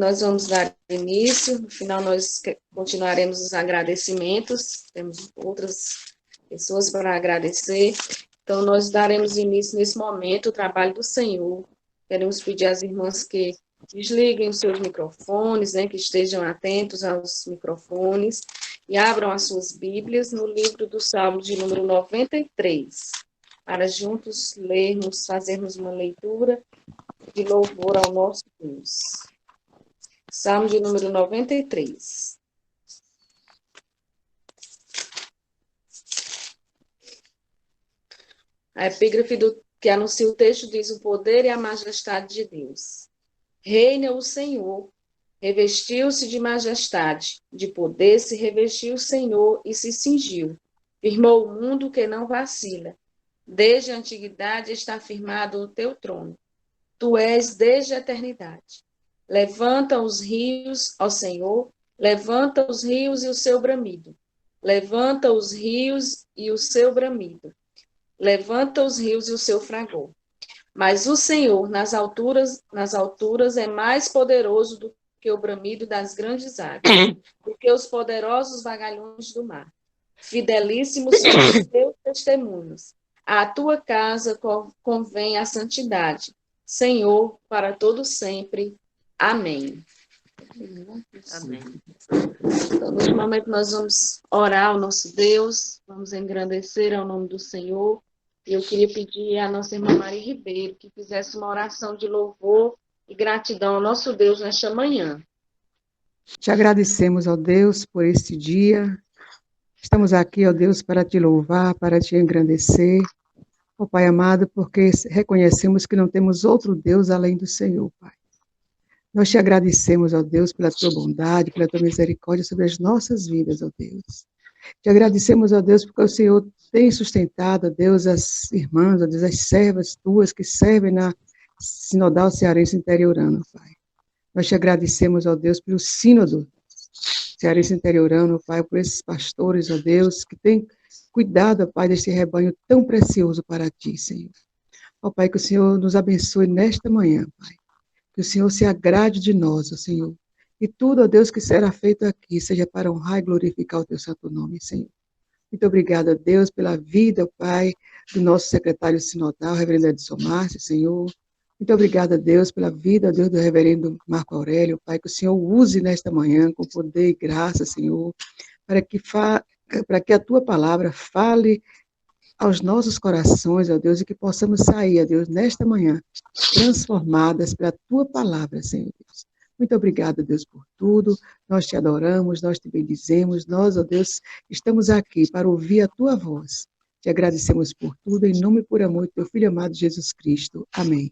nós vamos dar início. No final, nós continuaremos os agradecimentos. Temos outras pessoas para agradecer. Então, nós daremos início nesse momento, o trabalho do Senhor. Queremos pedir às irmãs que desliguem os seus microfones, né, que estejam atentos aos microfones e abram as suas Bíblias no livro do Salmo de número 93, para juntos lermos, fazermos uma leitura de louvor ao nosso Deus. Salmo de número 93. A epígrafe que anuncia o texto diz: o poder e a majestade de Deus. Reina o Senhor, revestiu-se de majestade, de poder se revestiu o Senhor e se cingiu. Firmou o mundo que não vacila. Desde a antiguidade está firmado o teu trono. Tu és desde a eternidade. Levanta os rios, ó Senhor, levanta os rios e o seu bramido. Levanta os rios e o seu bramido. Levanta os rios e o seu fragor. Mas o Senhor, nas alturas é mais poderoso do que o bramido das grandes águas, do que os poderosos vagalhões do mar. Fidelíssimos são os teus testemunhos. À tua casa convém a santidade. Senhor, para todo sempre. Amém. Amém. Então, neste momento nós vamos orar ao nosso Deus, vamos engrandecer ao nome do Senhor. Eu queria pedir à nossa irmã Maria Ribeiro que fizesse uma oração de louvor e gratidão ao nosso Deus nesta manhã. Te agradecemos, ó Deus, por este dia. Estamos aqui, ó Deus, para te louvar, para te engrandecer. Ó Pai amado, porque reconhecemos que não temos outro Deus além do Senhor, Pai. Nós te agradecemos, ó Deus, pela tua bondade, pela tua misericórdia sobre as nossas vidas, ó Deus. Te agradecemos, ó Deus, porque o Senhor tem sustentado, ó Deus, as irmãs, ó Deus, as servas tuas que servem na Sinodal Cearense Interiorano, Pai. Nós te agradecemos, ó Deus, pelo sínodo Cearense Interiorano, Pai, por esses pastores, ó Deus, que têm cuidado, ó Pai, deste rebanho tão precioso para ti, Senhor. Ó Pai, que o Senhor nos abençoe nesta manhã, Pai. Que o Senhor se agrade de nós, ó Senhor. E tudo, ó Deus, que será feito aqui, seja para honrar e glorificar o teu santo nome, Senhor. Muito obrigada, Deus, pela vida, ó Pai, do nosso secretário sinodal, reverendo Edson Márcio, Senhor. Muito obrigada, Deus, pela vida, Deus, do reverendo Marco Aurélio, Pai, que o Senhor use nesta manhã com poder e graça, Senhor, para que a tua palavra fale aos nossos corações, ó Deus, e que possamos sair, ó Deus, nesta manhã, transformadas pela tua palavra, Senhor Deus. Muito obrigada, Deus, por tudo. Nós te adoramos, nós te bendizemos. Nós, ó Deus, estamos aqui para ouvir a tua voz. Te agradecemos por tudo, em nome e por amor do teu Filho amado Jesus Cristo. Amém.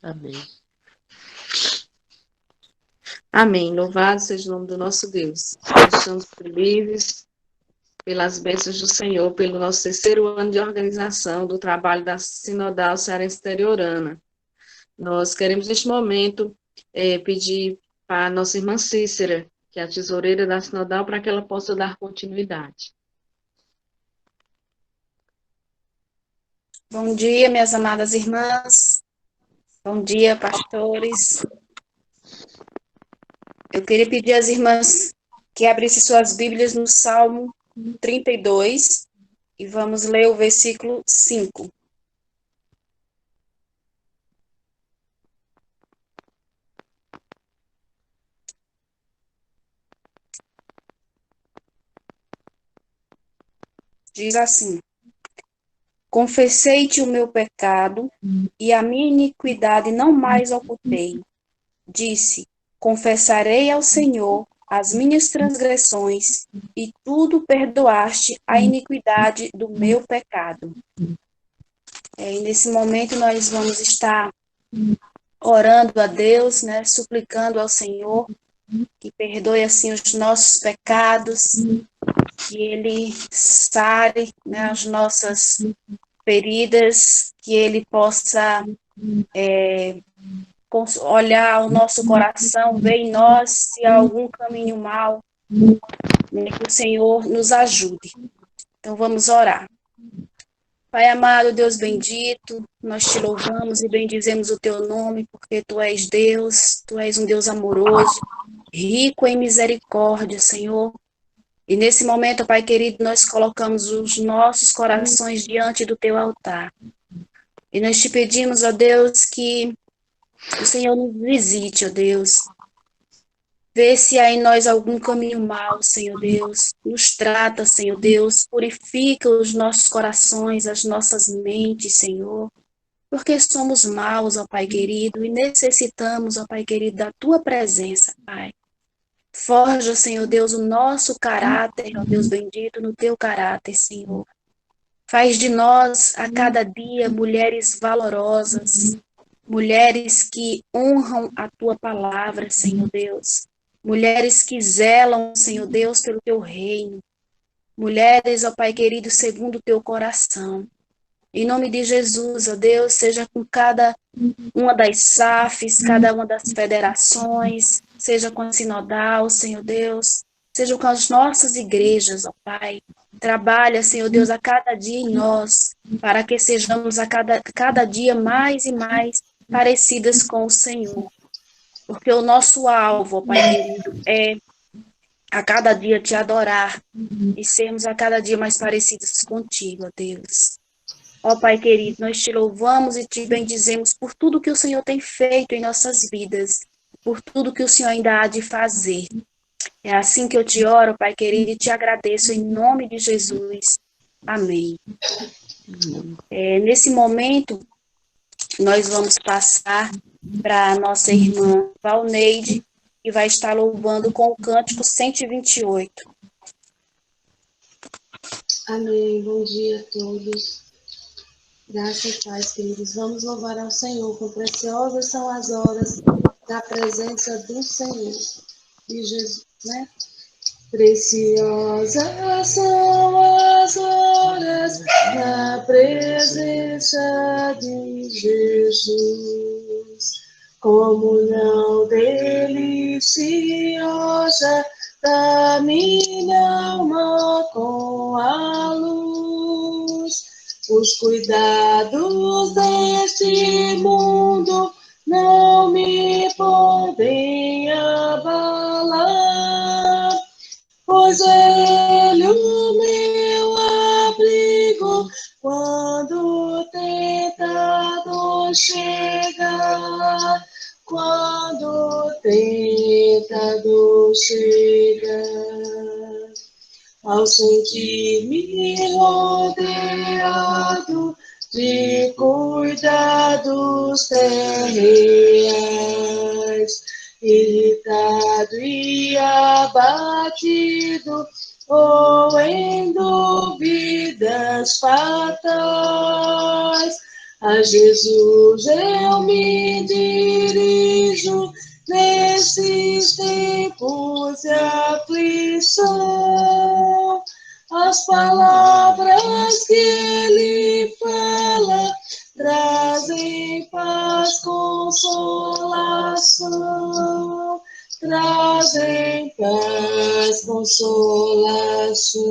Amém. Amém. Louvado seja o nome do nosso Deus. Nós estamos felizes pelas bênçãos do Senhor, pelo nosso terceiro ano de organização do trabalho da Sinodal Cearense Interiorana. Nós queremos, neste momento, pedir para a nossa irmã Cícera, que é a tesoureira da Sinodal, para que ela possa dar continuidade. Bom dia, minhas amadas irmãs. Bom dia, pastores. Eu queria pedir às irmãs que abrissem suas Bíblias no Salmo 32 e vamos ler o versículo 5. Diz assim: confessei-te o meu pecado e a minha iniquidade não mais ocultei. Disse: confessarei ao Senhor as minhas transgressões e tudo perdoaste a iniquidade do meu pecado. E nesse momento nós vamos estar orando a Deus, né, suplicando ao Senhor que perdoe assim os nossos pecados, que Ele sare, né, as nossas feridas, que Ele possa olhar o nosso coração, ver em nós se há algum caminho mau, né, que o Senhor nos ajude. Então vamos orar. Pai amado, Deus bendito, nós te louvamos e bendizemos o teu nome, porque tu és Deus, tu és um Deus amoroso, rico em misericórdia, Senhor. E nesse momento, Pai querido, nós colocamos os nossos corações diante do teu altar. E nós te pedimos, ó Deus, que o Senhor nos visite, ó Deus. Vê se há em nós algum caminho mau, Senhor Deus. Nos trata, Senhor Deus. Purifica os nossos corações, as nossas mentes, Senhor. Porque somos maus, ó Pai querido, e necessitamos, ó Pai querido, da tua presença, Pai. Forja, Senhor Deus, o nosso caráter, ó Deus bendito, no teu caráter, Senhor. Faz de nós, a cada dia, mulheres valorosas, mulheres que honram a tua palavra, Senhor Deus. Mulheres que zelam, Senhor Deus, pelo teu reino. Mulheres, ó Pai querido, segundo o teu coração. Em nome de Jesus, ó Deus, seja com cada uma das SAFs, cada uma das federações, seja com a Sinodal, Senhor Deus, seja com as nossas igrejas, ó Pai. Trabalha, Senhor Deus, a cada dia em nós, para que sejamos a cada dia mais e mais parecidas com o Senhor. Porque o nosso alvo, ó Pai querido, é a cada dia te adorar e sermos a cada dia mais parecidos contigo, ó Deus. Ó Pai querido, nós te louvamos e te bendizemos por tudo que o Senhor tem feito em nossas vidas, por tudo que o Senhor ainda há de fazer. É assim que eu te oro, Pai querido, e te agradeço em nome de Jesus. Amém. Nesse momento, nós vamos passar para a nossa irmã Valneide, que vai estar louvando com o cântico 128. Amém. Bom dia a todos. Graça e paz, queridos. Vamos louvar ao Senhor, quão preciosas são as horas na presença do Senhor. De Jesus, né? Preciosas são as horas na presença de Jesus. Comunhão deliciosa da minha alma com a luz. Os cuidados deste mundo não me podem abalar, pois Ele o meu abrigo quando o tentador chegar, quando o tentador chegar. Ao sentir-me rodeado de cuidados terreais, irritado e abatido, ou em dúvidas fatais, a Jesus eu me dirijo nesses tempos de aflição. As palavras que Ele fala trazem paz, consolação, trazem paz, consolação.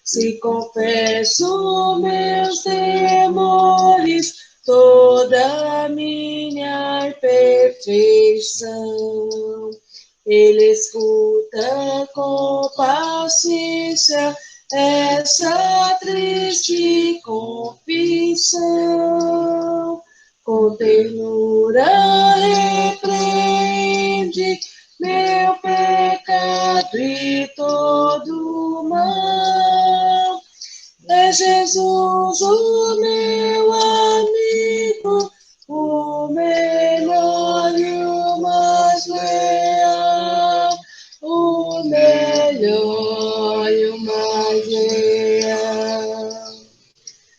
Se confesso meus temores, toda a minha imperfeição, Ele escuta com paciência essa triste confissão. Com ternura repreende meu pecado e todo o mal. É Jesus o meu amigo, o melhor e o mais leal, o melhor e o mais leal.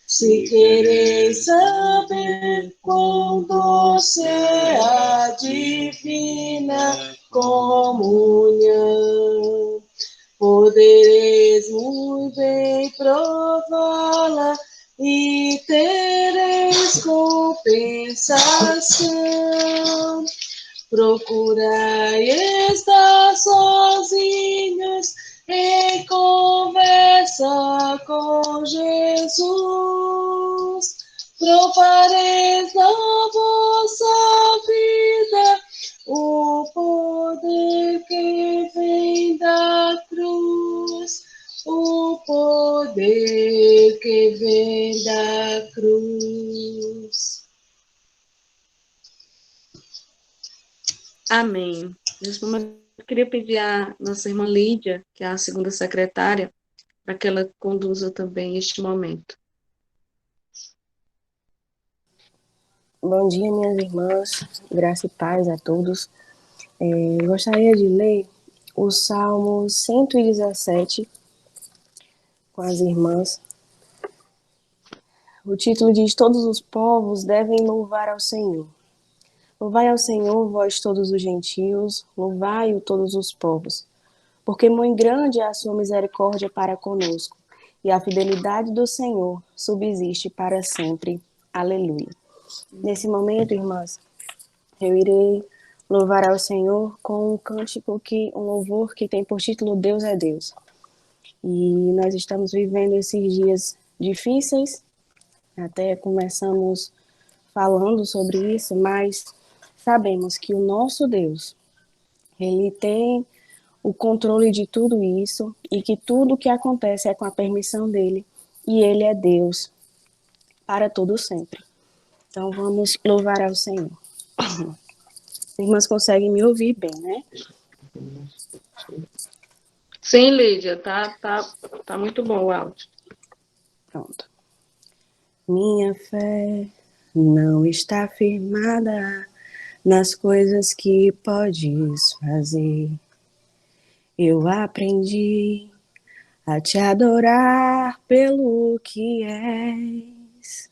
Se quereis saber quão doce é a divina comunhão, podereis muito bem prová-la e tereis compensação. Procurai estar sozinhos em conversa aliança com Jesus. Provareis na vossa vida o poder que vem da cruz, o poder que vem da cruz. Amém. Nesse momento, eu queria pedir à nossa irmã Lídia, que é a segunda secretária, para que ela conduza também este momento. Bom dia, minhas irmãs, graça e paz a todos. Gostaria de ler o Salmo 117 com as irmãs. O título diz: Todos os povos devem louvar ao Senhor. Louvai ao Senhor, vós todos os gentios, louvai-o todos os povos. Porque muito grande é a sua misericórdia para conosco, e a fidelidade do Senhor subsiste para sempre. Aleluia. Nesse momento, irmãs, eu irei louvar ao Senhor com um cântico, um louvor que tem por título Deus é Deus. E nós estamos vivendo esses dias difíceis, até começamos falando sobre isso, mas sabemos que o nosso Deus, Ele tem o controle de tudo isso e que tudo que acontece é com a permissão dEle e Ele é Deus para todo sempre. Então vamos louvar ao Senhor. As irmãs conseguem me ouvir bem, né? Sim, Lídia, tá muito bom o áudio. Pronto. Minha fé não está firmada nas coisas que podes fazer. Eu aprendi a te adorar pelo que és.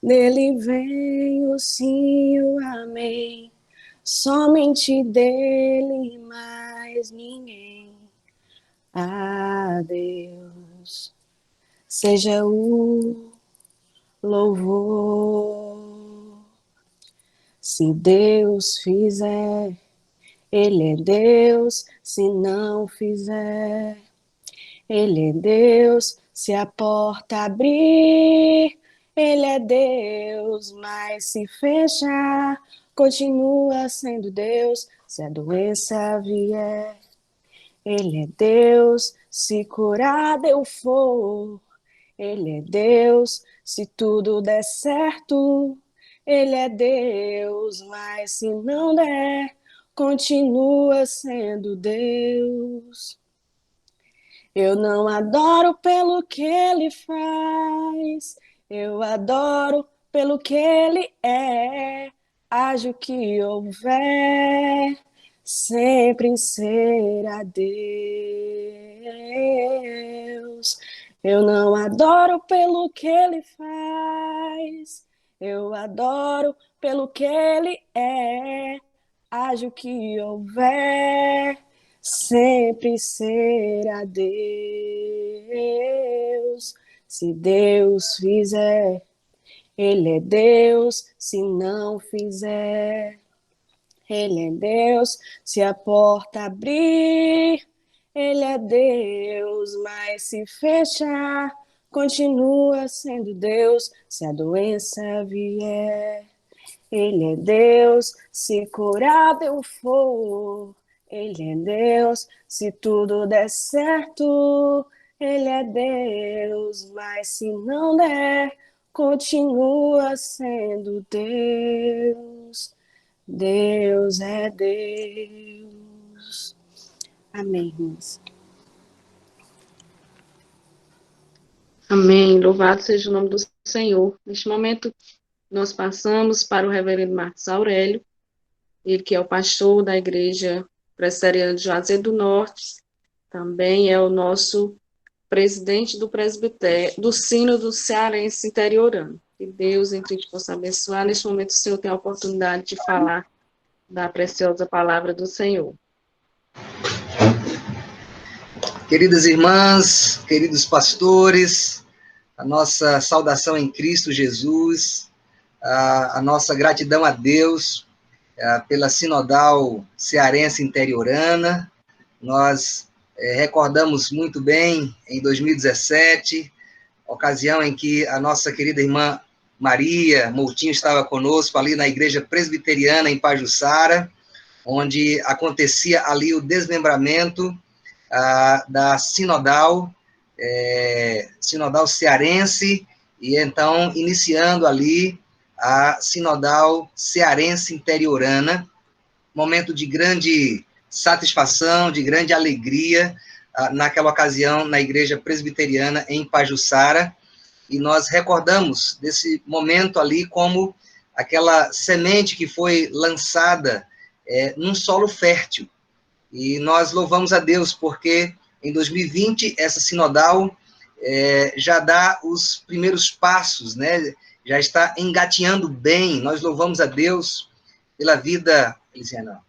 Nele vem o sim e o amém, somente dele, mais ninguém. A Deus seja o louvor. Se Deus fizer, Ele é Deus. Se não fizer, Ele é Deus. Se a porta abrir, Ele é Deus. Mas se fechar, continua sendo Deus. Se a doença vier, Ele é Deus. Se curado eu for, Ele é Deus. Se tudo der certo, Ele é Deus. Mas se não der, continua sendo Deus. Eu não adoro pelo que Ele faz, eu adoro pelo que Ele é. Haja o que houver, sempre será Deus. Eu não adoro pelo que Ele faz, eu adoro pelo que Ele é. Haja o que houver, sempre será Deus. Se Deus fizer, Ele é Deus. Se não fizer, Ele é Deus. Se a porta abrir, Ele é Deus. Mas se fechar, continua sendo Deus. Se a doença vier, Ele é Deus. Se curado eu for, Ele é Deus. Se tudo der certo, Ele é Deus. Mas se não der, continua sendo Deus. Deus é Deus. Amém, irmãs. Amém. Louvado seja o nome do Senhor. Neste momento, nós passamos para o reverendo Marcos Aurélio, ele que é o pastor da Igreja Presbiteriana de Juazeiro do Norte, também é o nosso presidente do presbitério, do Sínodo Cearense Interiorano. Que Deus em Cristo possa abençoar. Neste momento, o Senhor tem a oportunidade de falar da preciosa palavra do Senhor. Queridas irmãs, queridos pastores, a nossa saudação em Cristo Jesus, a nossa gratidão a Deus pela Sinodal Cearense Interiorana. Nós recordamos muito bem em 2017, ocasião em que a nossa querida irmã Maria Moutinho estava conosco ali na Igreja Presbiteriana em Pajuçara, onde acontecia ali o desmembramento da Sinodal Cearense, e então iniciando ali a Sinodal Cearense Interiorana, momento de grande satisfação, de grande alegria, naquela ocasião na Igreja Presbiteriana em Pajuçara, e nós recordamos desse momento ali como aquela semente que foi lançada num solo fértil, e nós louvamos a Deus porque em 2020 essa sinodal já dá os primeiros passos, né? Já está engatinhando bem. Nós louvamos a Deus pela vida, Elisiana,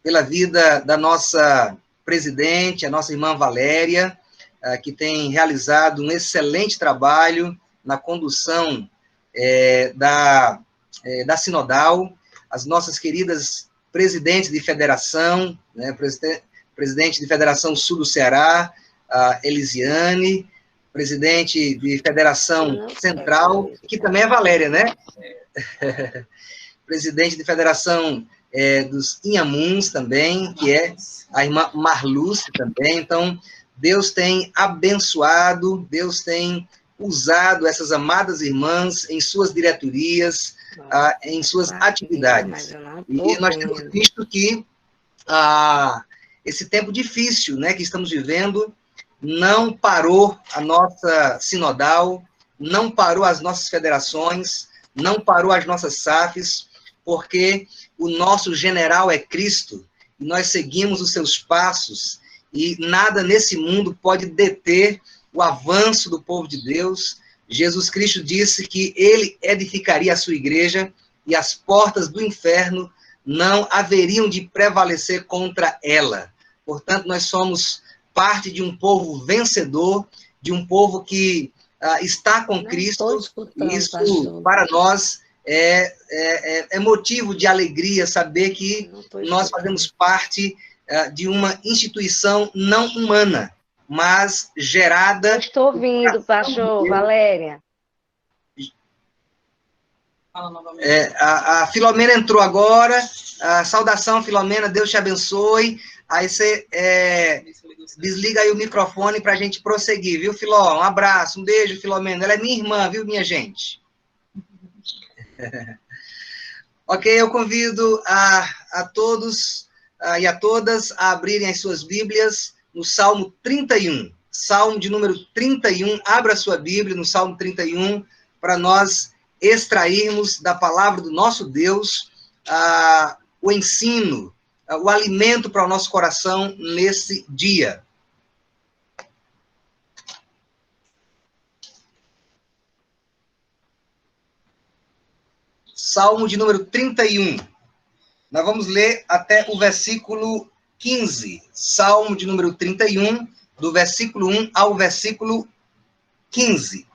pela vida da nossa presidente, a nossa irmã Valéria, que tem realizado um excelente trabalho na condução da sinodal, as nossas queridas presidentes de federação, né, presidente de Federação Sul do Ceará, a Elisiane, presidente de Federação Central, que também é Valéria, né? Presidente de Federação dos Inhamuns também, que é a irmã Marluce também. Então, Deus tem abençoado, Deus tem usado essas amadas irmãs em suas diretorias, em suas atividades. E nós temos visto que esse tempo difícil, né, que estamos vivendo, não parou a nossa sinodal, não parou as nossas federações, não parou as nossas SAFs, porque o nosso general é Cristo, e nós seguimos os seus passos, e nada nesse mundo pode deter o avanço do povo de Deus. Jesus Cristo disse que ele edificaria a sua igreja, e as portas do inferno não haveriam de prevalecer contra ela. Portanto, nós somos parte de um povo vencedor, de um povo que está com Cristo, e isso, para nós, é motivo de alegria saber que nós fazemos parte de uma instituição não humana, mas gerada... Eu estou ouvindo, pastor Valéria. A Filomena entrou agora. Saudação, Filomena, Deus te abençoe. Aí você desliga aí o microfone para a gente prosseguir, viu, Filó? Um abraço, um beijo, Filomena. Ela é minha irmã, viu, minha gente? Ok, eu convido a todos e a todas a abrirem as suas Bíblias no Salmo 31. Salmo de número 31. Abra a sua Bíblia no Salmo 31 para nós extrairmos da palavra do nosso Deus o ensino, o alimento para o nosso coração nesse dia. Salmo de número 31. Nós vamos ler até o versículo 15. Salmo de número 31, do versículo 1 ao versículo 15.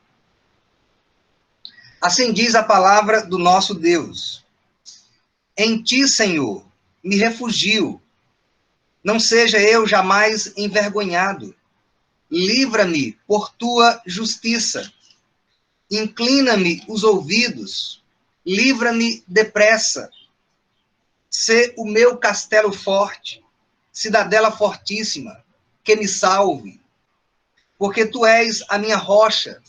Assim diz a palavra do nosso Deus. Em ti, Senhor, me refugio. Não seja eu jamais envergonhado. Livra-me por tua justiça. Inclina-me os ouvidos. Livra-me depressa. Sê o meu castelo forte, cidadela fortíssima, que me salve. Porque tu és a minha rocha,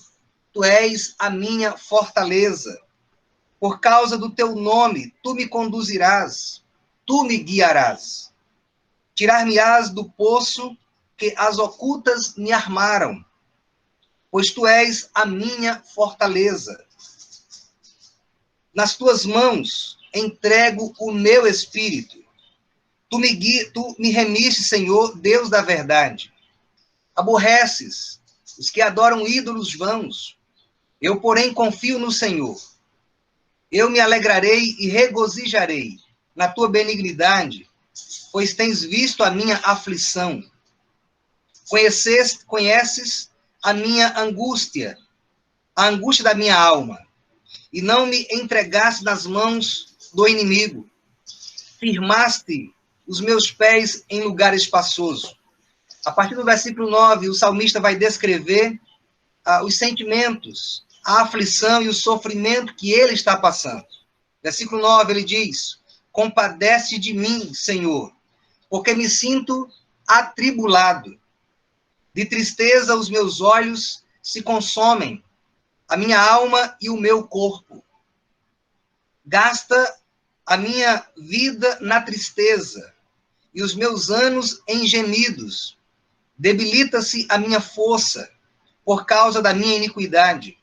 tu és a minha fortaleza. Por causa do teu nome, tu me conduzirás, tu me guiarás. Tirar-me-ás do poço que as ocultas me armaram, pois tu és a minha fortaleza. Nas tuas mãos entrego o meu espírito. Tu me remiste, Senhor, Deus da verdade. Aborreces os que adoram ídolos vãos. Eu, porém, confio no Senhor. Eu me alegrarei e regozijarei na tua benignidade, pois tens visto a minha aflição. Conheces a minha angústia, a angústia da minha alma, e não me entregaste nas mãos do inimigo. Firmaste os meus pés em lugar espaçoso. A partir do versículo 9, o salmista vai descrever os sentimentos, a aflição e o sofrimento que ele está passando. Versículo 9, ele diz: compadece de mim, Senhor, porque me sinto atribulado. De tristeza os meus olhos se consomem, a minha alma e o meu corpo. Gasta a minha vida na tristeza e os meus anos em gemidos. Debilita-se a minha força por causa da minha iniquidade,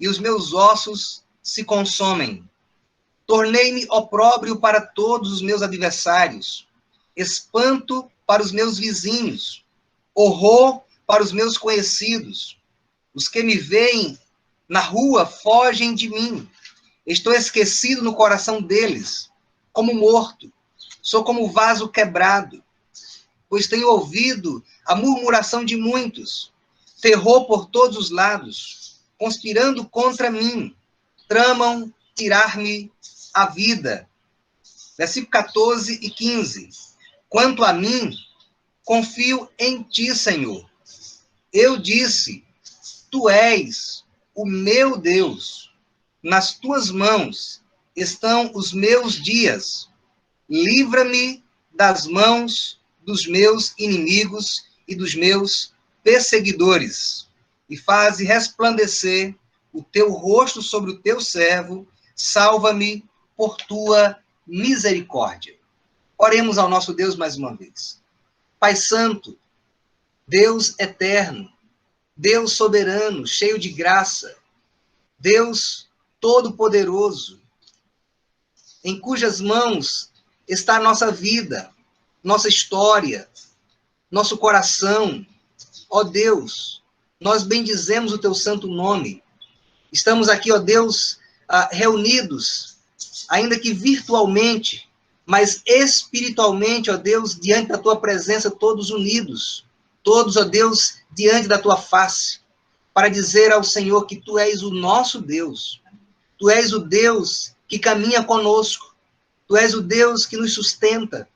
e os meus ossos se consomem. Tornei-me opróbrio para todos os meus adversários, espanto para os meus vizinhos, horror para os meus conhecidos. Os que me veem na rua fogem de mim. Estou esquecido no coração deles, como morto. Sou como vaso quebrado, pois tenho ouvido a murmuração de muitos, terror por todos os lados, conspirando contra mim, tramam tirar-me a vida. Versículo 14 e 15. Quanto a mim, confio em ti, Senhor. Eu disse, tu és o meu Deus. Nas tuas mãos estão os meus dias. Livra-me das mãos dos meus inimigos e dos meus perseguidores, e faze resplandecer o teu rosto sobre o teu servo, salva-me por tua misericórdia. Oremos ao nosso Deus mais uma vez. Pai Santo, Deus eterno, Deus soberano, cheio de graça, Deus todo-poderoso, em cujas mãos está a nossa vida, nossa história, nosso coração. Ó Deus, nós bendizemos o teu santo nome. Estamos aqui, ó Deus, reunidos, ainda que virtualmente, mas espiritualmente, ó Deus, diante da tua presença, todos unidos, todos, ó Deus, diante da tua face, para dizer ao Senhor que tu és o nosso Deus, tu és o Deus que caminha conosco, tu és o Deus que nos sustenta,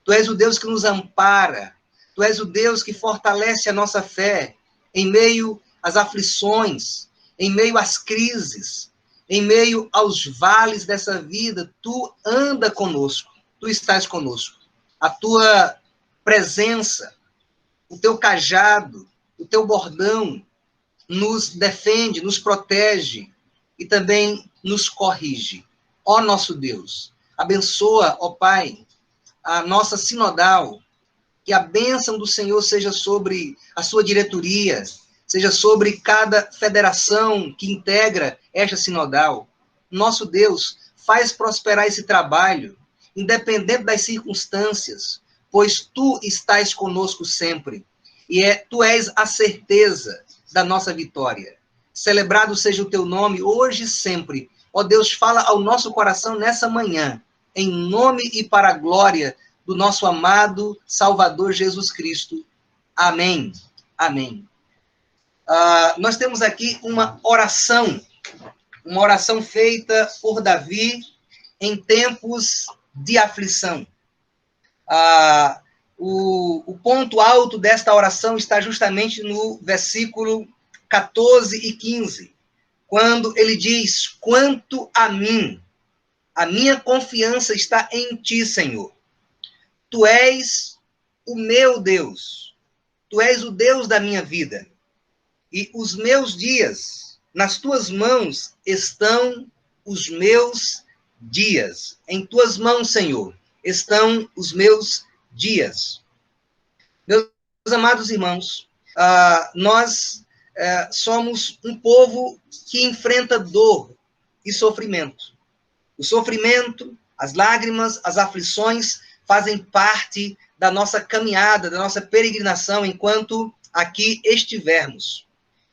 tu és o Deus que nos ampara, tu és o Deus que fortalece a nossa fé em meio às aflições, em meio às crises, em meio aos vales dessa vida. Tu anda conosco, tu estás conosco. A tua presença, o teu cajado, o teu bordão nos defende, nos protege e também nos corrige. Ó nosso Deus, abençoa, ó Pai, a nossa sinodal, que a bênção do Senhor seja sobre a sua diretoria, seja sobre cada federação que integra esta sinodal. Nosso Deus, faz prosperar esse trabalho, independente das circunstâncias, pois tu estás conosco sempre, e tu és a certeza da nossa vitória. Celebrado seja o teu nome hoje e sempre. Ó Deus, fala ao nosso coração nessa manhã, em nome e para a glória do nosso amado Salvador Jesus Cristo. Amém. Amém. Nós temos aqui uma oração feita por Davi em tempos de aflição. O ponto alto desta oração está justamente no versículo 14 e 15, quando ele diz: quanto a mim, a minha confiança está em ti, Senhor. Tu és o meu Deus. Tu és o Deus da minha vida. E os meus dias, nas tuas mãos estão os meus dias. Em tuas mãos, Senhor, estão os meus dias. Meus amados irmãos, nós somos um povo que enfrenta dor e sofrimento. O sofrimento, as lágrimas, as aflições fazem parte da nossa caminhada, da nossa peregrinação enquanto aqui estivermos.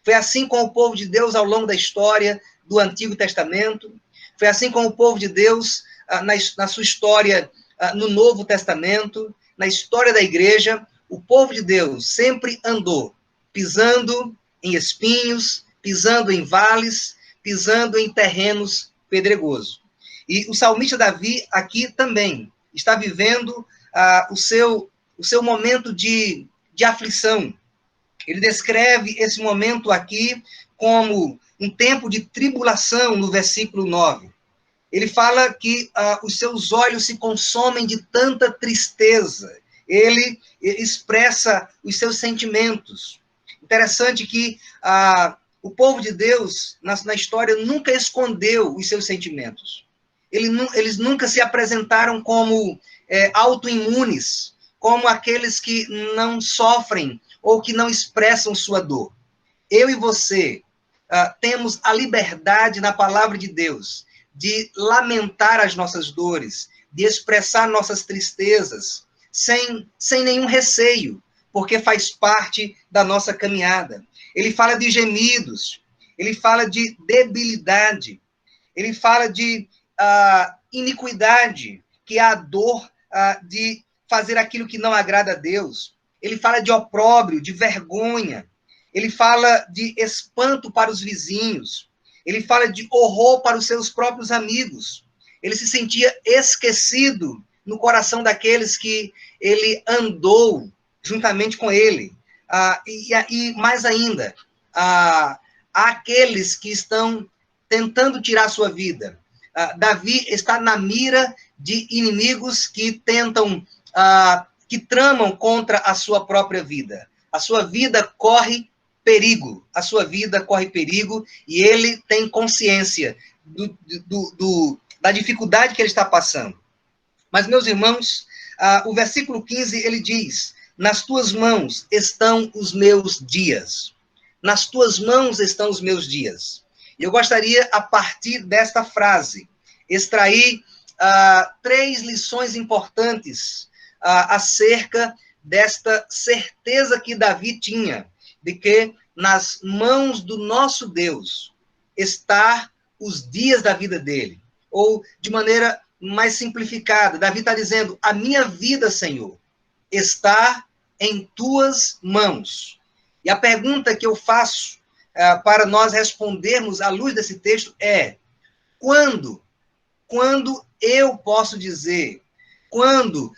Foi assim com o povo de Deus ao longo da história do Antigo Testamento, foi assim com o povo de Deus na sua história no Novo Testamento, na história da igreja. O povo de Deus sempre andou pisando em espinhos, pisando em vales, pisando em terrenos pedregosos. E o salmista Davi aqui também está vivendo o seu momento de de aflição. Ele descreve esse momento aqui como um tempo de tribulação, no versículo 9. Ele fala que os seus olhos se consomem de tanta tristeza. Ele expressa os seus sentimentos. Interessante que o povo de Deus, na história, nunca escondeu os seus sentimentos. Eles nunca se apresentaram como autoimunes, como aqueles que não sofrem ou que não expressam sua dor. Eu e você temos a liberdade na palavra de Deus de lamentar as nossas dores, de expressar nossas tristezas, sem nenhum receio, porque faz parte da nossa caminhada. Ele fala de gemidos, ele fala de debilidade, ele fala de iniquidade, que é a dor de fazer aquilo que não agrada a Deus. Ele fala de opróbrio, de vergonha. Ele fala de espanto para os vizinhos. Ele fala de horror para os seus próprios amigos. Ele se sentia esquecido no coração daqueles que ele andou juntamente com ele. E mais ainda, aqueles que estão tentando tirar a sua vida. Davi está na mira de inimigos que tentam, que tramam contra a sua própria vida. A sua vida corre perigo, e ele tem consciência da dificuldade que ele está passando. Mas, meus irmãos, o versículo 15, ele diz: nas tuas mãos estão os meus dias. Nas tuas mãos estão os meus dias. E eu gostaria, a partir desta frase, extrair 3 lições importantes acerca desta certeza que Davi tinha, de que nas mãos do nosso Deus está os dias da vida dele. Ou, de maneira mais simplificada, Davi está dizendo: a minha vida, Senhor, está em tuas mãos. E a pergunta que eu faço para nós respondermos à luz desse texto é: quando eu posso dizer, quando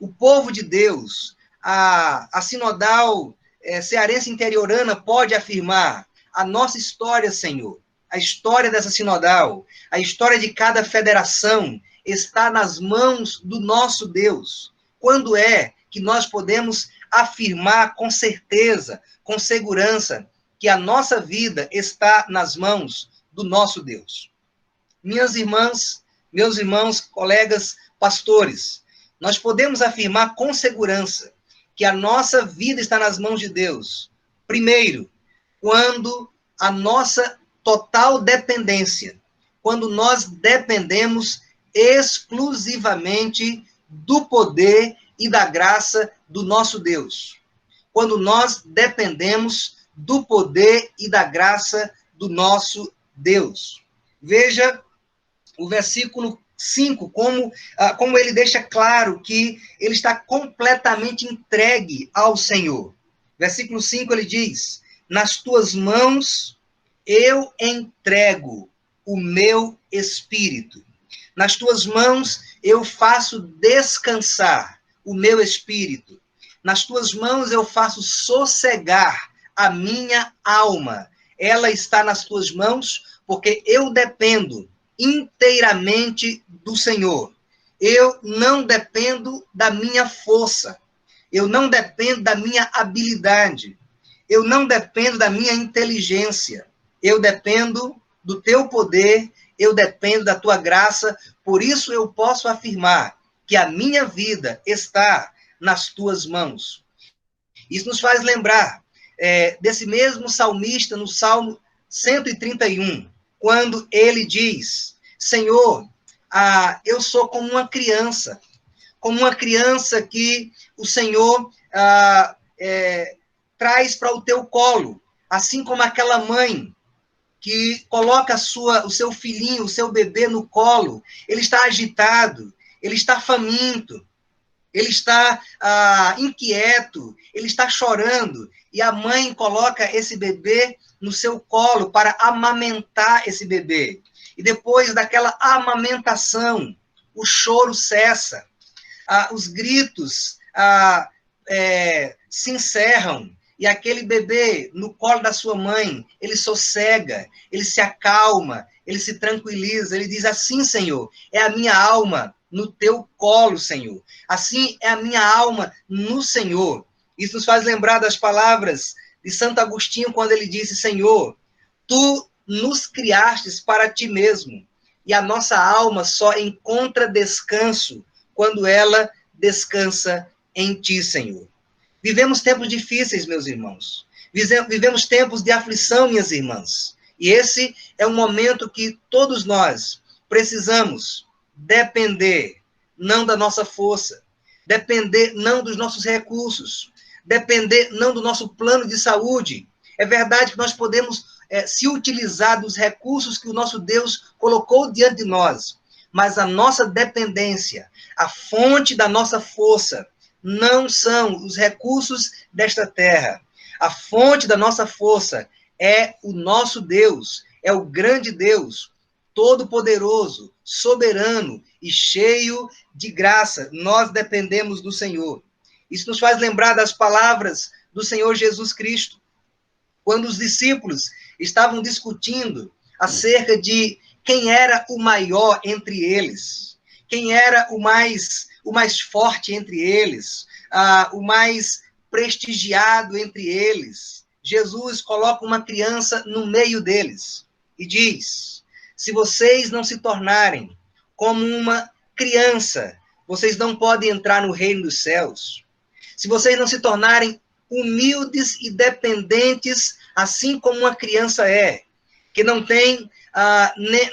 o povo de Deus, a sinodal cearense interiorana pode afirmar: a nossa história, Senhor, a história dessa sinodal, a história de cada federação está nas mãos do nosso Deus? Quando é que nós podemos afirmar com certeza, com segurança, que a nossa vida está nas mãos do nosso Deus? Minhas irmãs, meus irmãos, colegas pastores, nós podemos afirmar com segurança que a nossa vida está nas mãos de Deus. Primeiro, quando a nossa total dependência, quando nós dependemos exclusivamente do poder e da graça do nosso Deus. Quando nós dependemos do poder e da graça do nosso Deus. Veja o versículo 5, como ele deixa claro que ele está completamente entregue ao Senhor. Versículo 5, ele diz: nas tuas mãos eu entrego o meu espírito. Nas tuas mãos eu faço descansar o meu espírito. Nas tuas mãos eu faço sossegar a minha alma. Ela está nas tuas mãos porque eu dependo inteiramente do Senhor. Eu não dependo da minha força. Eu não dependo da minha habilidade. Eu não dependo da minha inteligência. Eu dependo do teu poder, eu dependo da tua graça. Por isso eu posso afirmar que a minha vida está nas tuas mãos. Isso nos faz lembrar desse mesmo salmista no Salmo 131, quando ele diz: Senhor, eu sou como uma criança que o Senhor traz para o teu colo, assim como aquela mãe que coloca o seu filhinho, o seu bebê no colo. Ele está agitado, ele está faminto, ele está inquieto, ele está chorando, e a mãe coloca esse bebê no seu colo para amamentar esse bebê. E depois daquela amamentação, o choro cessa, os gritos se encerram, e aquele bebê no colo da sua mãe, ele sossega, ele se acalma, ele se tranquiliza, ele diz assim: Senhor, é a minha alma no teu colo, Senhor. Assim é a minha alma no Senhor. Isso nos faz lembrar das palavras de Santo Agostinho, quando ele disse: Senhor, tu nos criastes para ti mesmo, e a nossa alma só encontra descanso quando ela descansa em ti, Senhor. Vivemos tempos difíceis, meus irmãos. Vivemos tempos de aflição, minhas irmãs. E esse é um momento que todos nós precisamos depender, não da nossa força, depender não dos nossos recursos, depender não do nosso plano de saúde. É verdade que nós podemos se utilizar dos recursos que o nosso Deus colocou diante de nós, mas a nossa dependência, a fonte da nossa força, não são os recursos desta terra. A fonte da nossa força é o nosso Deus, é o grande Deus, todo-poderoso, soberano e cheio de graça. Nós dependemos do Senhor. Isso nos faz lembrar das palavras do Senhor Jesus Cristo, quando os discípulos estavam discutindo acerca de quem era o maior entre eles, quem era o mais forte entre eles, o mais prestigiado entre eles. Jesus coloca uma criança no meio deles e diz: se vocês não se tornarem como uma criança, vocês não podem entrar no reino dos céus. Se vocês não se tornarem humildes e dependentes, assim como uma criança é, que não tem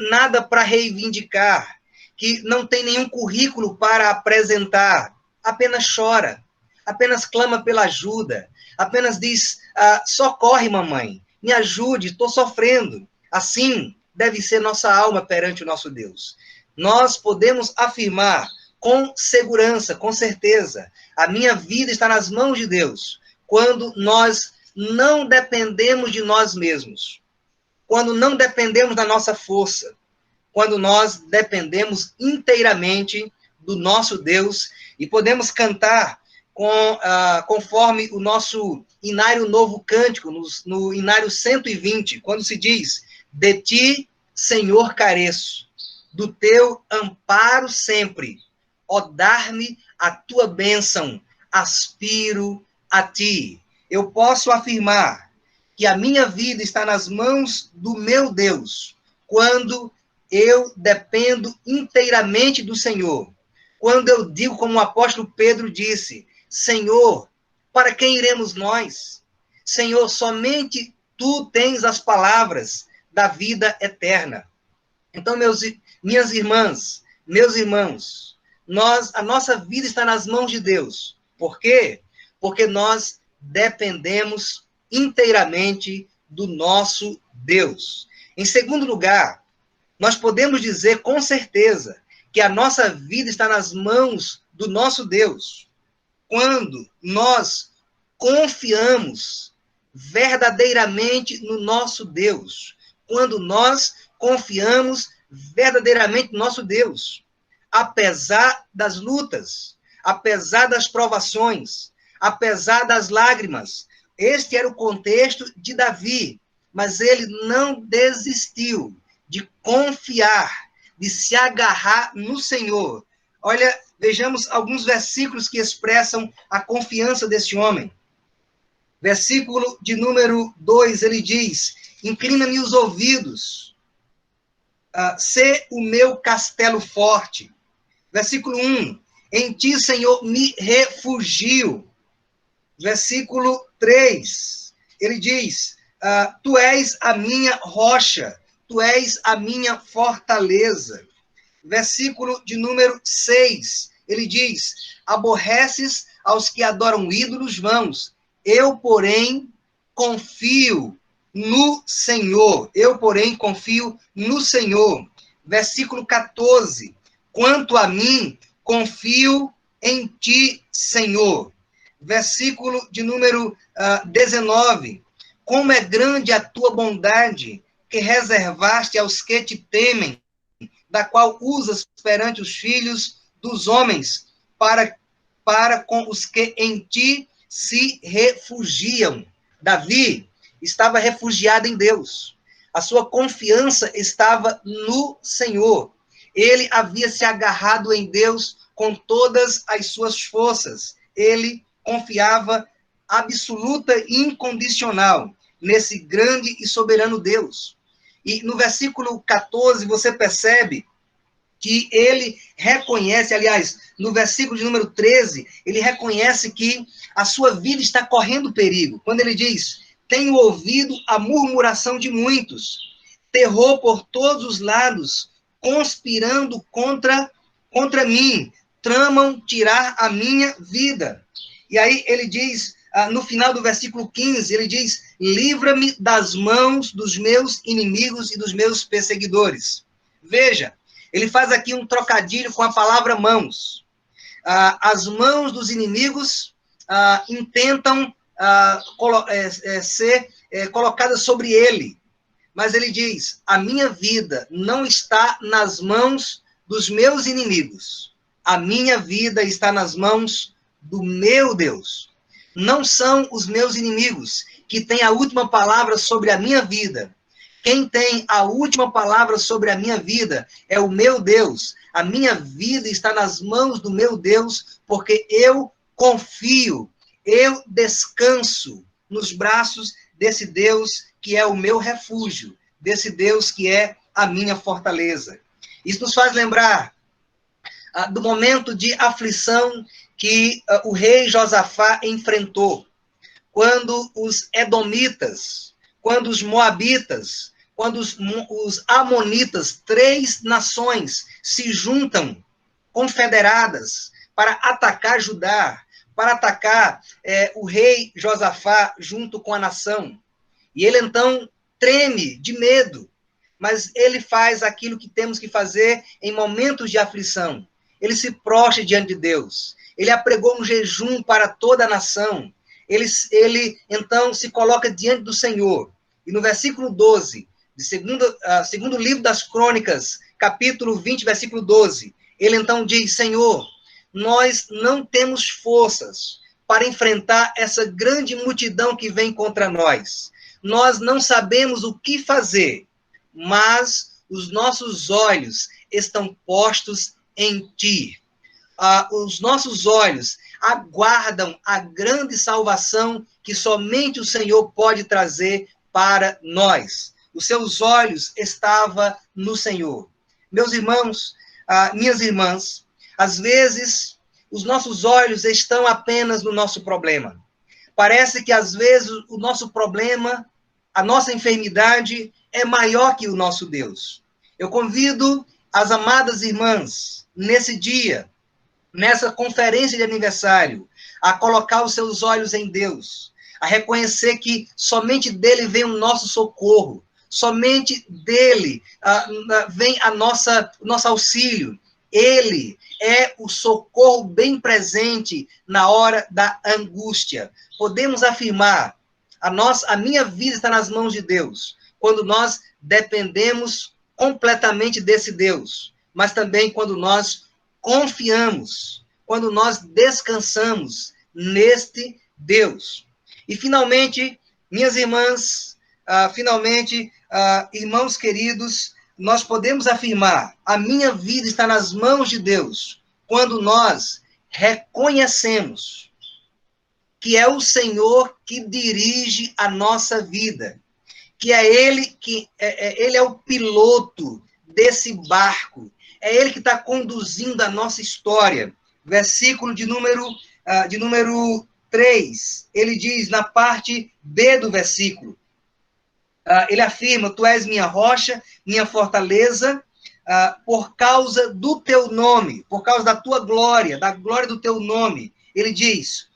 nada para reivindicar, que não tem nenhum currículo para apresentar, apenas chora, apenas clama pela ajuda, apenas diz: socorre, mamãe, me ajude, estou sofrendo. Assim deve ser nossa alma perante o nosso Deus. Nós podemos afirmar com segurança, com certeza, a minha vida está nas mãos de Deus, quando nós não dependemos de nós mesmos, quando não dependemos da nossa força, quando nós dependemos inteiramente do nosso Deus, e podemos cantar conforme o nosso Inário Novo Cântico, no Inário 120, quando se diz: de ti, Senhor, careço, do teu amparo sempre, ó dar-me a tua bênção, aspiro a ti. Eu posso afirmar que a minha vida está nas mãos do meu Deus, quando eu dependo inteiramente do Senhor. Quando eu digo, como o apóstolo Pedro disse: Senhor, para quem iremos nós? Senhor, somente tu tens as palavras da vida eterna. Então, minhas irmãs, meus irmãos, a nossa vida está nas mãos de Deus. Por quê? Porque nós dependemos inteiramente do nosso Deus. Em segundo lugar, nós podemos dizer com certeza que a nossa vida está nas mãos do nosso Deus quando nós confiamos verdadeiramente no nosso Deus, quando nós confiamos verdadeiramente no nosso Deus, apesar das lutas, apesar das provações, apesar das lágrimas. Este era o contexto de Davi, mas ele não desistiu de confiar, de se agarrar no Senhor. Olha, vejamos alguns versículos que expressam a confiança desse homem. Versículo de número 2, ele diz: inclina-me os ouvidos, sê o meu castelo forte. Versículo 1, em ti, Senhor, me refugio. Versículo 3, ele diz: tu és a minha rocha, tu és a minha fortaleza. Versículo de número 6, ele diz: aborreces aos que adoram ídolos vãos, eu, porém, confio no Senhor. Eu, porém, confio no Senhor. Versículo 14, quanto a mim, confio em ti, Senhor. Versículo de número 19, como é grande a tua bondade, que reservaste aos que te temem, da qual usas perante os filhos dos homens, para para com os que em ti se refugiam. Davi estava refugiado em Deus. A sua confiança estava no Senhor. Ele havia se agarrado em Deus com todas as suas forças. Ele confiava absoluta e incondicional nesse grande e soberano Deus. E no versículo 14, você percebe que ele reconhece, aliás, no versículo de número 13, ele reconhece que a sua vida está correndo perigo. Quando ele diz: tenho ouvido a murmuração de muitos, terror por todos os lados, conspirando contra mim, tramam tirar a minha vida. E aí ele diz, no final do versículo 15, ele diz: livra-me das mãos dos meus inimigos e dos meus perseguidores. Veja, ele faz aqui um trocadilho com a palavra mãos. As mãos dos inimigos intentam ser colocadas sobre ele. Mas ele diz: a minha vida não está nas mãos dos meus inimigos. A minha vida está nas mãos do meu Deus. Não são os meus inimigos que têm a última palavra sobre a minha vida. Quem tem a última palavra sobre a minha vida é o meu Deus. A minha vida está nas mãos do meu Deus, porque eu confio, eu descanso nos braços desse Deus que é o meu refúgio, desse Deus que é a minha fortaleza. Isso nos faz lembrar do momento de aflição que o rei Josafá enfrentou, quando os edomitas, quando os moabitas, quando os amonitas, 3 nações, se juntam confederadas para atacar Judá, para atacar o rei Josafá junto com a nação. E ele então treme de medo, mas ele faz aquilo que temos que fazer em momentos de aflição. Ele se prostra diante de Deus. Ele apregou um jejum para toda a nação. Ele então se coloca diante do Senhor. E no versículo 12, de segundo livro das Crônicas, capítulo 20, versículo 12, ele então diz: Senhor, nós não temos forças para enfrentar essa grande multidão que vem contra nós. Nós não sabemos o que fazer, mas os nossos olhos estão postos em ti. Os nossos olhos aguardam a grande salvação que somente o Senhor pode trazer para nós. Os seus olhos estavam no Senhor. Meus irmãos, minhas irmãs, às vezes os nossos olhos estão apenas no nosso problema. Parece que às vezes o nosso problema, a nossa enfermidade é maior que o nosso Deus. Eu convido as amadas irmãs, nesse dia, nessa conferência de aniversário, a colocar os seus olhos em Deus, a reconhecer que somente dele vem o nosso socorro, somente dele vem o nosso auxílio. Ele é o socorro bem presente na hora da angústia. Podemos afirmar, a minha vida está nas mãos de Deus, quando nós dependemos completamente desse Deus, mas também quando nós confiamos, quando nós descansamos neste Deus. E finalmente, minhas irmãs, irmãos queridos, nós podemos afirmar, a minha vida está nas mãos de Deus, quando nós reconhecemos que é o Senhor que dirige a nossa vida, que é Ele Ele é o piloto desse barco, é Ele que está conduzindo a nossa história. Versículo de número 3, ele diz na parte B do versículo, ele afirma: tu és minha rocha, minha fortaleza, por causa do teu nome, por causa da tua glória, da glória do teu nome. Ele diz: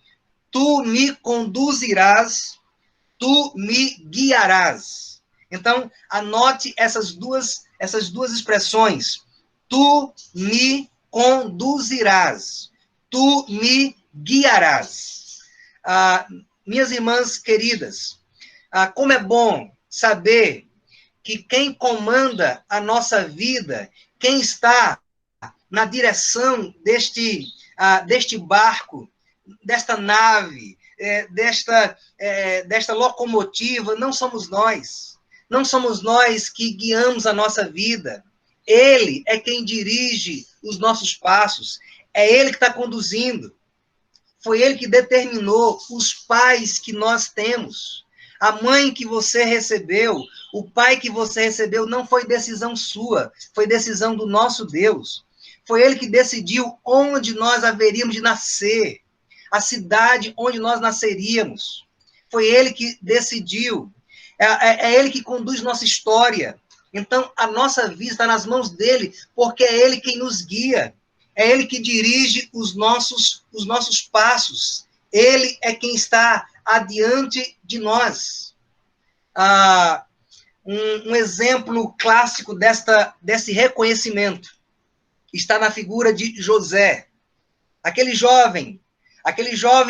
tu me conduzirás, tu me guiarás. Então, anote essas duas expressões. Tu me conduzirás, tu me guiarás. Minhas irmãs queridas, como é bom saber que quem comanda a nossa vida, quem está na direção deste barco, desta nave, desta locomotiva, não somos nós. Não somos nós que guiamos a nossa vida. Ele é quem dirige os nossos passos. É Ele que está conduzindo. Foi Ele que determinou os pais que nós temos. A mãe que você recebeu, o pai que você recebeu, não foi decisão sua, foi decisão do nosso Deus. Foi Ele que decidiu onde nós haveríamos de nascer, a cidade onde nós nasceríamos. Foi Ele que decidiu. É Ele que conduz nossa história. Então, a nossa vida está nas mãos dEle, porque é Ele quem nos guia. É Ele que dirige os nossos passos. Ele é quem está adiante de nós. Um exemplo clássico desse reconhecimento está na figura de José. Aquele jovem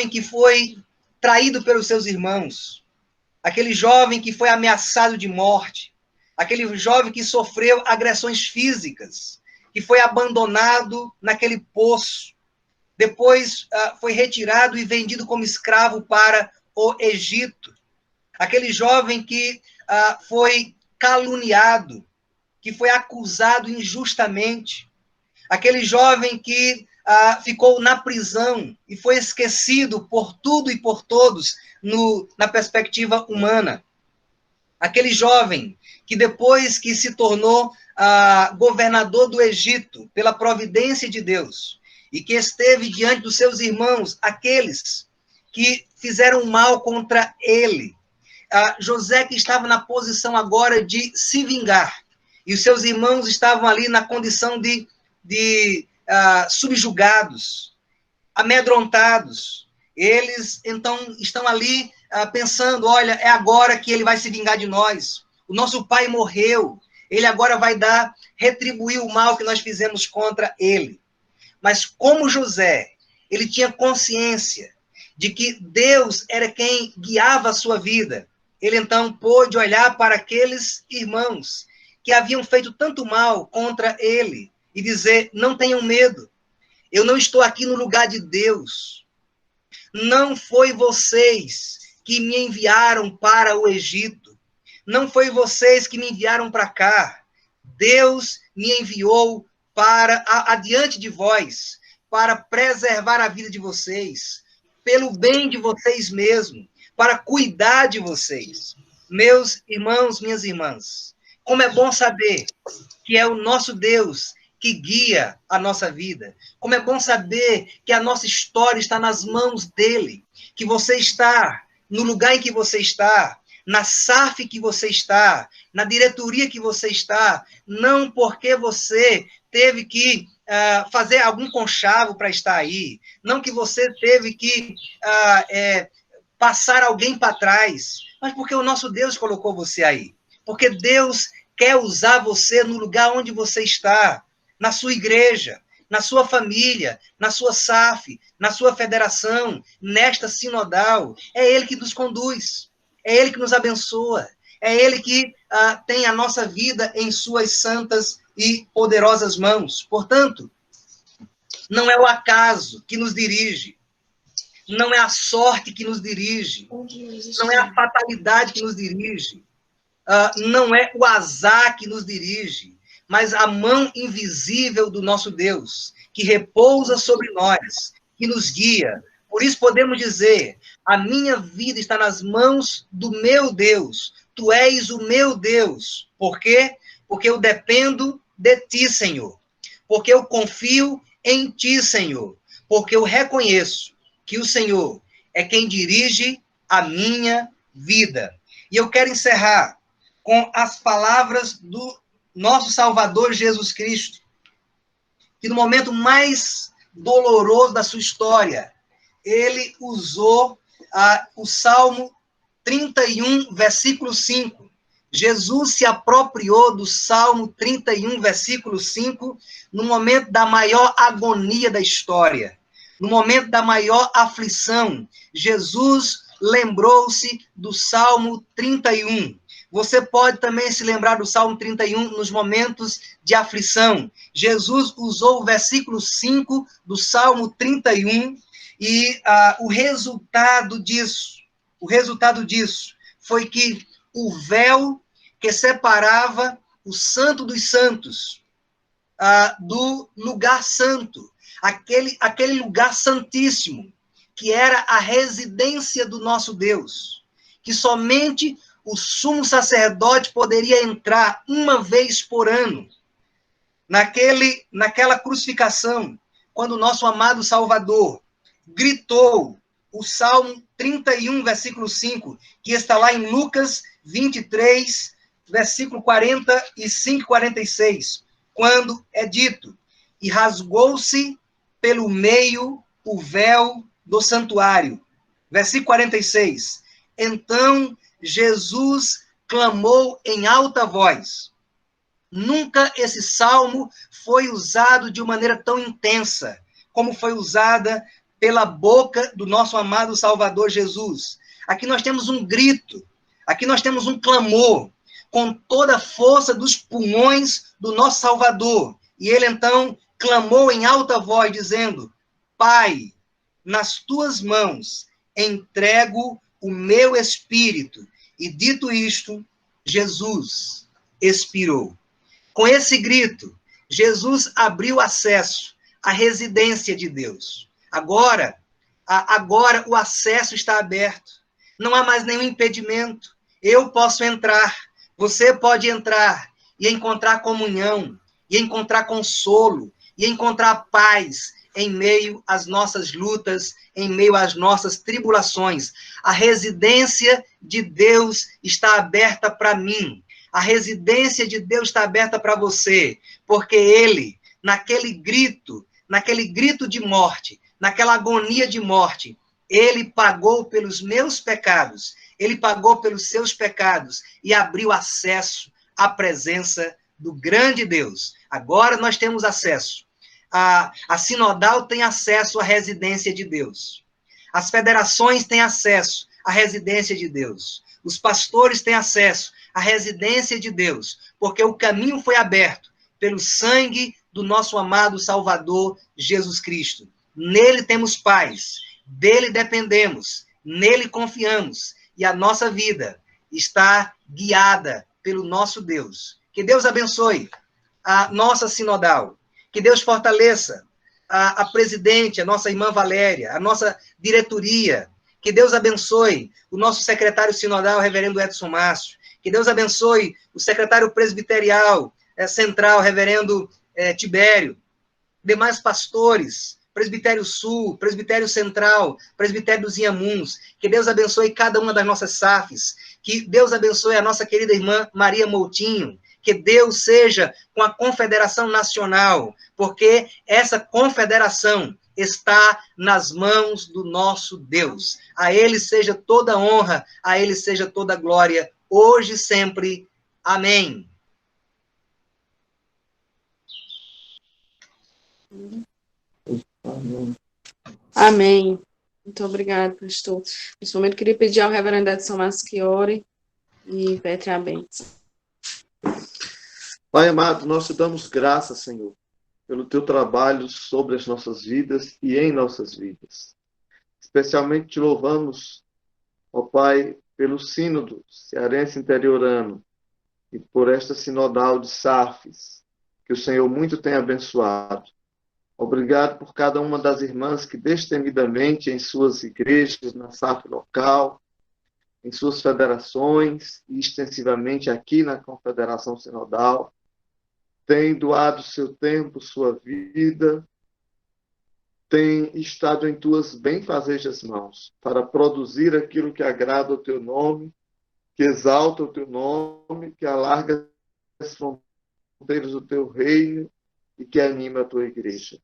que foi traído pelos seus irmãos, aquele jovem que foi ameaçado de morte, aquele jovem que sofreu agressões físicas, que foi abandonado naquele poço, depois foi retirado e vendido como escravo para o Egito. Aquele jovem que foi caluniado, que foi acusado injustamente. Aquele jovem que ficou na prisão e foi esquecido por tudo e por todos na perspectiva humana. Aquele jovem que depois que se tornou governador do Egito pela providência de Deus e que esteve diante dos seus irmãos, aqueles que fizeram mal contra ele. José que estava na posição agora de se vingar e os seus irmãos estavam ali na condição de subjugados, amedrontados. Eles, então, estão ali pensando, olha, é agora que ele vai se vingar de nós. O nosso pai morreu, ele agora vai retribuir o mal que nós fizemos contra ele. Mas como José, ele tinha consciência de que Deus era quem guiava a sua vida. Ele, então, pôde olhar para aqueles irmãos que haviam feito tanto mal contra ele e dizer, não tenham medo, eu não estou aqui no lugar de Deus. Não foi vocês que me enviaram para o Egito. Não foi vocês que me enviaram para cá. Deus me enviou adiante de vós, para preservar a vida de vocês, pelo bem de vocês mesmos, para cuidar de vocês. Meus irmãos, minhas irmãs, como é bom saber que é o nosso Deus que guia a nossa vida. Como é bom saber que a nossa história está nas mãos dele, que você está no lugar em que você está, na SAF que você está, na diretoria que você está, não porque você teve que fazer algum conchavo para estar aí, não que você teve que passar alguém para trás, mas porque o nosso Deus colocou você aí. Porque Deus quer usar você no lugar onde você está, na sua igreja, na sua família, na sua SAF, na sua federação, nesta sinodal. É Ele que nos conduz, é Ele que nos abençoa, é Ele que tem a nossa vida em suas santas e poderosas mãos. Portanto, não é o acaso que nos dirige, não é a sorte que nos dirige, não é a fatalidade que nos dirige, não é o azar que nos dirige, mas a mão invisível do nosso Deus, que repousa sobre nós, que nos guia. Por isso podemos dizer, a minha vida está nas mãos do meu Deus, tu és o meu Deus. Por quê? Porque eu dependo de ti, Senhor. Porque eu confio em ti, Senhor. Porque eu reconheço que o Senhor é quem dirige a minha vida. E eu quero encerrar com as palavras do nosso Salvador Jesus Cristo, que no momento mais doloroso da sua história, ele usou o Salmo 31, versículo 5. Jesus se apropriou do Salmo 31, versículo 5, no momento da maior agonia da história, no momento da maior aflição. Jesus lembrou-se do Salmo 31, Você pode também se lembrar do Salmo 31 nos momentos de aflição. Jesus usou o versículo 5 do Salmo 31 e o resultado disso foi que o véu que separava o Santo dos Santos do lugar santo, aquele lugar santíssimo, que era a residência do nosso Deus, que somente o sumo sacerdote poderia entrar uma vez por ano, naquela crucificação, quando o nosso amado Salvador gritou o Salmo 31, versículo 5, que está lá em Lucas 23, versículo 45 e 46, quando é dito: e rasgou-se pelo meio o véu do santuário. Versículo 46. Então Jesus clamou em alta voz. Nunca esse salmo foi usado de uma maneira tão intensa como foi usada pela boca do nosso amado Salvador Jesus. Aqui nós temos um grito, aqui nós temos um clamor, com toda a força dos pulmões do nosso Salvador. E ele então clamou em alta voz, dizendo: Pai, nas tuas mãos entrego o meu espírito. E dito isto, Jesus expirou. Com esse grito, Jesus abriu acesso à residência de Deus. Agora o acesso está aberto. Não há mais nenhum impedimento. Eu posso entrar, você pode entrar e encontrar comunhão, e encontrar consolo, e encontrar paz em meio às nossas lutas, em meio às nossas tribulações. A residência de Deus está aberta para mim. A residência de Deus está aberta para você, porque ele, naquele grito de morte, naquela agonia de morte, ele pagou pelos meus pecados, ele pagou pelos seus pecados e abriu acesso à presença do grande Deus. Agora nós temos acesso. A Sinodal tem acesso à residência de Deus. As federações têm acesso à residência de Deus. Os pastores têm acesso à residência de Deus, porque o caminho foi aberto pelo sangue do nosso amado Salvador Jesus Cristo. Nele temos paz, dele dependemos, nele confiamos, e a nossa vida está guiada pelo nosso Deus. Que Deus abençoe a nossa sinodal, que Deus fortaleça a presidente, a nossa irmã Valéria, a nossa diretoria, que Deus abençoe o nosso secretário sinodal, o reverendo Edson Márcio, que Deus abençoe o secretário presbiterial central, reverendo Tibério, demais pastores, Presbitério Sul, Presbitério Central, Presbitério dos Inhamuns, que Deus abençoe cada uma das nossas SAFs, que Deus abençoe a nossa querida irmã Maria Moutinho, que Deus seja com a Confederação Nacional, porque essa confederação está nas mãos do nosso Deus. A ele seja toda honra, a ele seja toda glória, hoje e sempre. Amém. Amém. Muito obrigada, pastor. Nesse momento, queria pedir ao reverendo Edson Márcio que ore e petre a bênção. Pai amado, nós te damos graças, Senhor, pelo teu trabalho sobre as nossas vidas e em nossas vidas. Especialmente te louvamos, ó Pai, pelo sínodo cearense interiorano e por esta sinodal de SAFs, que o Senhor muito tem abençoado. Obrigado por cada uma das irmãs que destemidamente em suas igrejas, na SAF local, em suas federações e extensivamente aqui na Confederação Sinodal, tem doado seu tempo, sua vida, tem estado em tuas benfazejas mãos para produzir aquilo que agrada ao teu nome, que exalta o teu nome, que alarga as fronteiras do teu reino e que anima a tua igreja.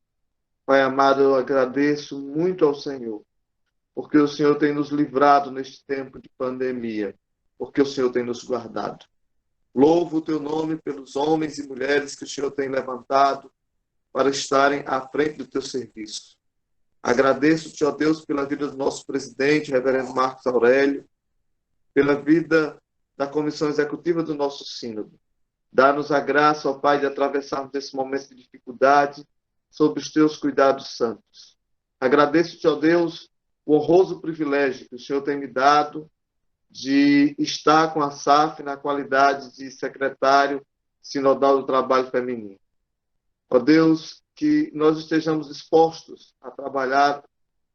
Pai amado, eu agradeço muito ao Senhor, porque o Senhor tem nos livrado neste tempo de pandemia, porque o Senhor tem nos guardado. Louvo o teu nome pelos homens e mulheres que o Senhor tem levantado para estarem à frente do teu serviço. Agradeço-te, ó Deus, pela vida do nosso presidente, reverendo Marcos Aurélio, pela vida da comissão executiva do nosso sínodo. Dá-nos a graça, ó Pai, de atravessarmos esse momento de dificuldade sob os teus cuidados santos. Agradeço-te, ó Deus, o honroso privilégio que o Senhor tem me dado de estar com a SAF na qualidade de secretário sinodal do trabalho feminino. Ó Deus, que nós estejamos dispostos a trabalhar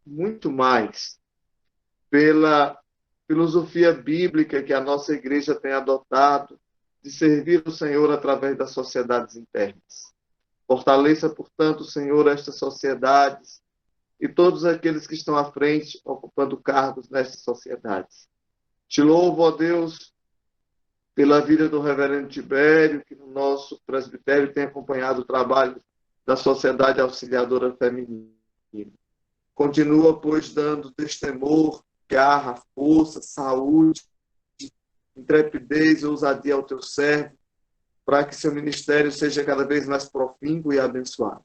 muito mais pela filosofia bíblica que a nossa igreja tem adotado de servir o Senhor através das sociedades internas. Fortaleça, portanto, Senhor, estas sociedades e todos aqueles que estão à frente, ocupando cargos nestas sociedades. Te louvo, ó Deus, pela vida do reverendo Tibério, que no nosso presbitério tem acompanhado o trabalho da Sociedade Auxiliadora Feminina. Continua, pois, dando destemor, garra, força, saúde, intrepidez e ousadia ao teu servo, para que seu ministério seja cada vez mais profícuo e abençoado.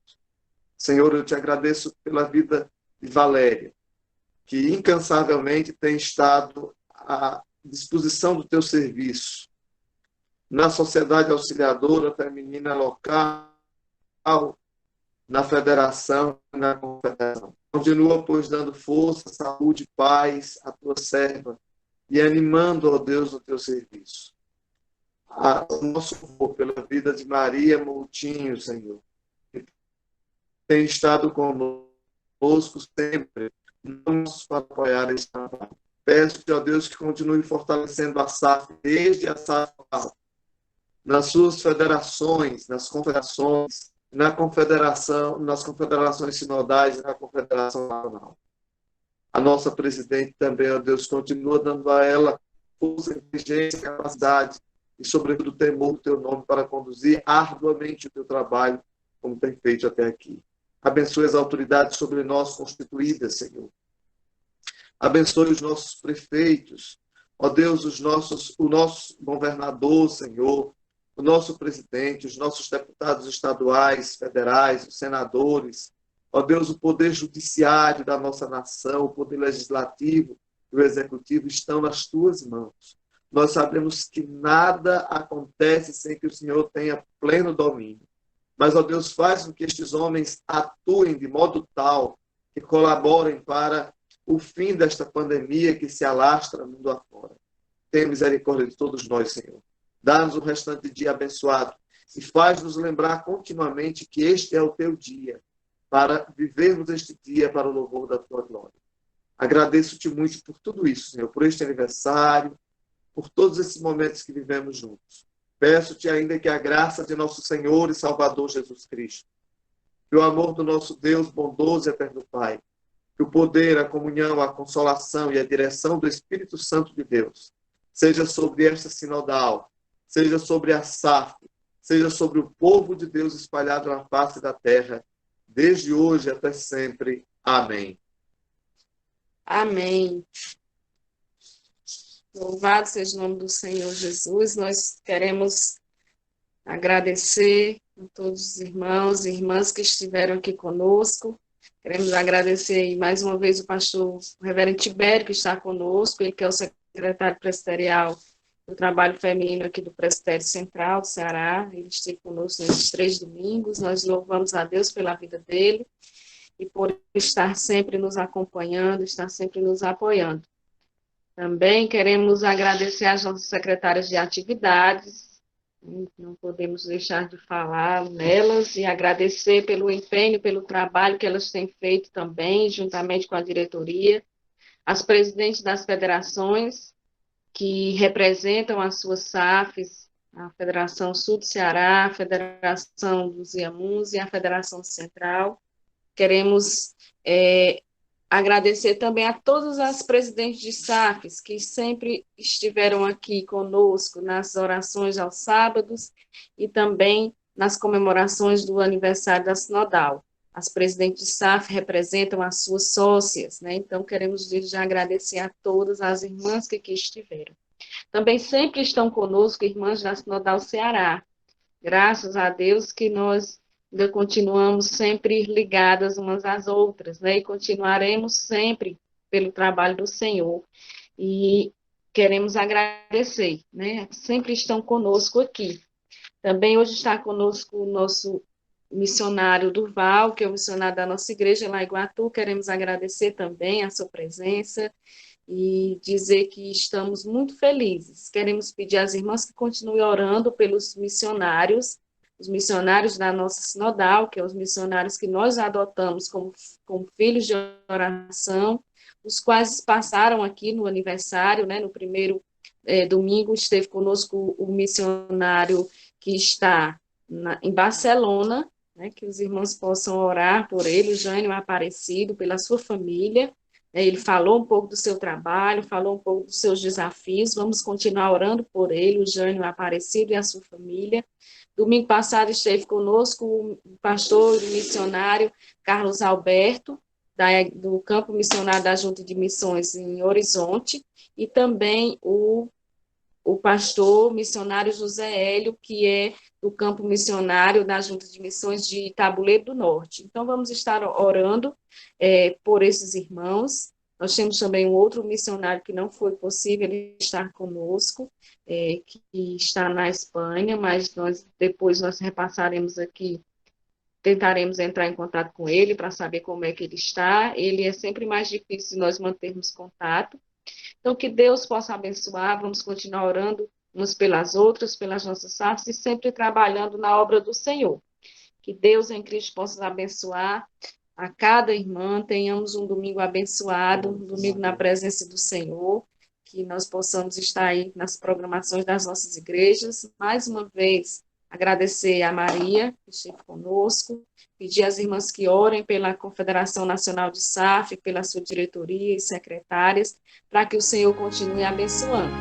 Senhor, eu te agradeço pela vida de Valéria, que incansavelmente tem estado à disposição do teu serviço na Sociedade Auxiliadora Feminina Local, na Federação e na Confederação. Continua, pois, dando força, saúde e paz à tua serva e animando, ó Deus, o teu serviço. O nosso amor pela vida de Maria Moutinho, Senhor, que tem estado conosco sempre, para apoiar esse trabalho. Peço-te, ó Deus, que continue fortalecendo a SAF, desde a SAF nas suas federações, nas confederações, na confederação, nas confederações sinodais e na confederação nacional. A nossa presidente também, ó Deus, continua dando a ela força, inteligência, capacidade e, sobretudo, temor do teu nome para conduzir arduamente o teu trabalho, como tem feito até aqui. Abençoe as autoridades sobre nós constituídas, Senhor. Abençoe os nossos prefeitos, ó Deus, o nosso governador, Senhor, o nosso presidente, os nossos deputados estaduais, federais, os senadores, ó Deus, o poder judiciário da nossa nação, o poder legislativo e o executivo estão nas tuas mãos. Nós sabemos que nada acontece sem que o Senhor tenha pleno domínio. Mas, ó Deus, faz com que estes homens atuem de modo tal que colaborem para o fim desta pandemia que se alastra mundo afora. Tenha misericórdia de todos nós, Senhor. Dá-nos um restante dia abençoado e faz-nos lembrar continuamente que este é o teu dia, para vivermos este dia para o louvor da tua glória. Agradeço-te muito por tudo isso, Senhor, por este aniversário, por todos esses momentos que vivemos juntos. Peço-te ainda que a graça de nosso Senhor e Salvador Jesus Cristo, que o amor do nosso Deus bondoso e eterno Pai, que o poder, a comunhão, a consolação e a direção do Espírito Santo de Deus seja sobre esta sinodal, seja sobre a SAF, seja sobre o povo de Deus espalhado na face da terra, desde hoje até sempre. Amém. Amém. Louvado seja o nome do Senhor Jesus. Nós queremos agradecer a todos os irmãos e irmãs que estiveram aqui conosco. Queremos agradecer mais uma vez o pastor o reverendo Tibério, que está conosco, ele que é o secretário presbiterial do trabalho feminino aqui do Presbitério Central do Ceará. Ele esteve conosco nesses 3 domingos. Nós louvamos a Deus pela vida dele e por estar sempre nos acompanhando, estar sempre nos apoiando. Também queremos agradecer às nossas secretárias de atividades, não podemos deixar de falar nelas, e agradecer pelo empenho, pelo trabalho que elas têm feito também, juntamente com a diretoria, as presidentes das federações, que representam as suas SAFs, a Federação Sul do Ceará, a Federação dos Iamuns e a Federação Central. Queremos agradecer também a todas as presidentes de SAFs que sempre estiveram aqui conosco nas orações aos sábados e também nas comemorações do aniversário da Sinodal. As presidentes de SAF representam as suas sócias, né? Então queremos desde já agradecer a todas as irmãs que aqui estiveram. Também sempre estão conosco irmãs da Sinodal Ceará. Graças a Deus que nós ainda continuamos sempre ligadas umas às outras, né? E continuaremos sempre pelo trabalho do Senhor. E queremos agradecer, né? Sempre estão conosco aqui. Também hoje está conosco o nosso missionário Durval, que é o missionário da nossa igreja lá em Iguatu. Queremos agradecer também a sua presença e dizer que estamos muito felizes. Queremos pedir às irmãs que continuem orando pelos missionários, os missionários da nossa sinodal, que são os missionários que nós adotamos como filhos de oração, os quais passaram aqui no aniversário, né, no primeiro domingo, esteve conosco o missionário que está em Barcelona, né, que os irmãos possam orar por ele, o Jânio Aparecido, pela sua família. Ele falou um pouco do seu trabalho, falou um pouco dos seus desafios. Vamos continuar orando por ele, o Jânio Aparecido e a sua família. Domingo passado esteve conosco o pastor e missionário Carlos Alberto, do Campo Missionário da Junta de Missões em Horizonte, e também o pastor missionário José Hélio, que é do Campo Missionário da Junta de Missões de Tabuleiro do Norte. Então, vamos estar orando por esses irmãos. Nós temos também um outro missionário que não foi possível ele estar conosco, que está na Espanha, mas depois nós repassaremos aqui, tentaremos entrar em contato com ele para saber como é que ele está. Ele é sempre mais difícil nós mantermos contato. Então, que Deus possa abençoar, vamos continuar orando umas pelas outras, pelas nossas faces, e sempre trabalhando na obra do Senhor. Que Deus em Cristo possa abençoar a cada irmã, tenhamos um domingo abençoado, um domingo na presença do Senhor, que nós possamos estar aí nas programações das nossas igrejas. Mais uma vez, agradecer a Maria, que esteve conosco, pedir às irmãs que orem pela Confederação Nacional de SAF, pela sua diretoria e secretárias, para que o Senhor continue abençoando.